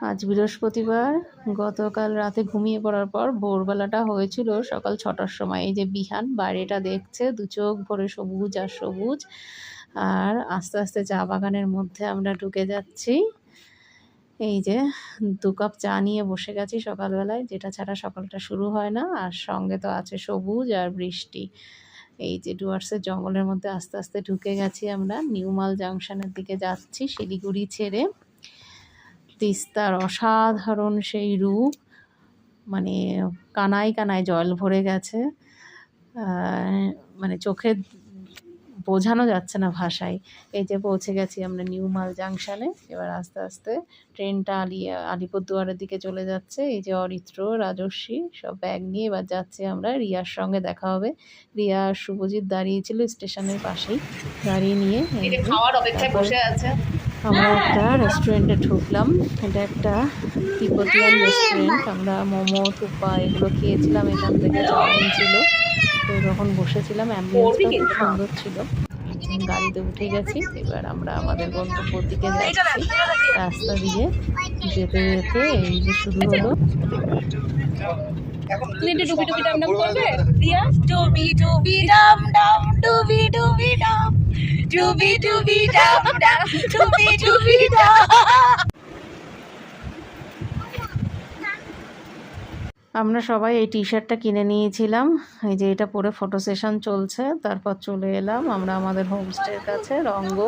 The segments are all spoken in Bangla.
আজ বৃহস্পতিবার। গতকাল রাতে ঘুমিয়ে পড়ার পর ভোরবেলাটা হয়েছিল সকাল ৬টার সময়। এই যে বিহান বাইরেটা দেখছে, দু চোখ ভরে সবুজ আর সবুজ। আর আস্তে আস্তে চা বাগানের মধ্যে আমরা ঢুকে যাচ্ছি। এই যে ২ কাপ চা নিয়ে বসে গেছি সকালবেলায়, যেটা ছাড়া সকালটা শুরু হয় না। আর সঙ্গে তো আছে সবুজ আর বৃষ্টি। এই যে ডুয়ার্সের জঙ্গলের মধ্যে আস্তে আস্তে ঢুকে গেছি আমরা। নিউমাল জাংশনের দিকে যাচ্ছি শিলিগুড়ি ছেড়ে। তিস্তার অসাধারণ সেই রূপ, মানে কানায় কানায় জল ভরে গেছে, মানে চোখে বোঝানো যাচ্ছে না ভাষায়। এই যে পৌঁছে গেছি আমরা নিউমাল জাংশনে। এবার আস্তে আস্তে ট্রেনটা আলিপুরদুয়ারের দিকে চলে যাচ্ছে। এই যে অরিত্র, রাজস্বী সব ব্যাগ নিয়ে এবার যাচ্ছি আমরা। রিয়ার সঙ্গে দেখা হবে। রিয়া আর শুভজিৎ দাঁড়িয়েছিল স্টেশনের পাশেই, গাড়ি নিয়ে। খাওয়ার অপেক্ষায় বসে আছে। আমরা একটা রেস্টুরেন্টে ঢুকলাম। এটা একটা তিব্বতিয়ান রেস্টুরেন্ট। আমরা মোমো, থুপা এগুলো খেয়েছিলাম এখান থেকে, চাউমিন ছিল। তো যখন বসেছিলাম অ্যাম্বিয়েন্সটা খুব সুন্দর ছিল। গাড়িতে উঠে গেছি। এবার আমরা আমাদের গন্তব্যের দিকে যাচ্ছি। রাস্তা দিয়ে যেতে যেতে এই যে শুরু হলো। ডুবি ডুবি ডাম ডাম করবে রিয়া, ডুবি ডুবি ডাম ডাম, ডুবি ডুবি ডাম, ডুবি ডুবি ডাম ডাম, ডুবি ডুবি ডাম। আমরা সবাই এই টি শার্টটা কিনে নিয়েছিলাম। এই যে এটা পরে ফটো সেশন চলছে। তারপর চলে এলাম আমরা আমাদের হোমস্টের কাছে, রঙ্গ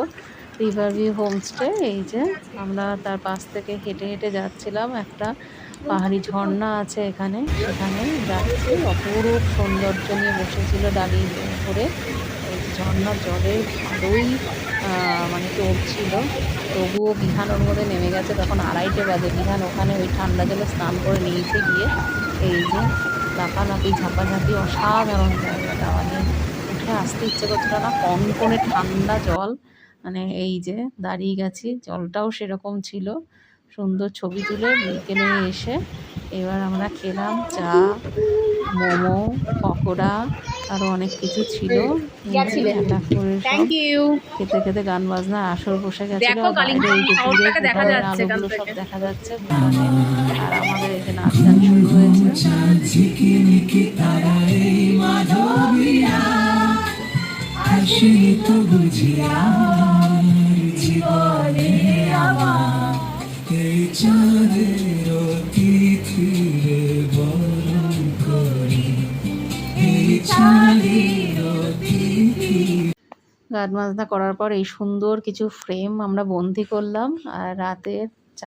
রিভার ভিউ হোমস্টে। এই যে আমরা তার পাশ থেকে হেঁটে হেঁটে যাচ্ছিলাম। একটা পাহাড়ি ঝর্ণা আছে এখানে, সেখানে যাচ্ছি। অপরূপ সৌন্দর্য নিয়ে বসেছিল ডালির উপরে। এই ঝর্ণার জলের ভালোই মানে টোপ ছিল। তবুও বিহান ওর মধ্যে নেমে গেছে। তখন ২:৩০ বাজে। বিহান ওখানে ওই ঠান্ডা জলে স্নান করে নিয়েছে গিয়ে। এই যে লাফালাফি ঝাপাঝাপি, অসাধারণ জায়গাটা। মানে উঠে আসতে ইচ্ছে করছিল না, কনকনে ঠান্ডা জল। মানে এই যে দাঁড়িয়ে গেছি, জলটাও সেরকম ছিল। সুন্দর ছবি তুলে বিকেলে এসে এবার আমরা খেলাম চা, মোমো, পকোড়া, আরও অনেক কিছু ছিল। Thank you. খেতে খেতে গান বাজনা আসর বসে গেছিল। বাইরে এই যে দূরে ভুটানের আলোগুলো সব দেখা যাচ্ছে ভুটানে। আর আমাদের এই যে নাচ গান শুরু হয়েছে। গান বাজনা করার পর এই সুন্দর কিছু ফ্রেম আমরা বন্দি করলাম। আর রাতের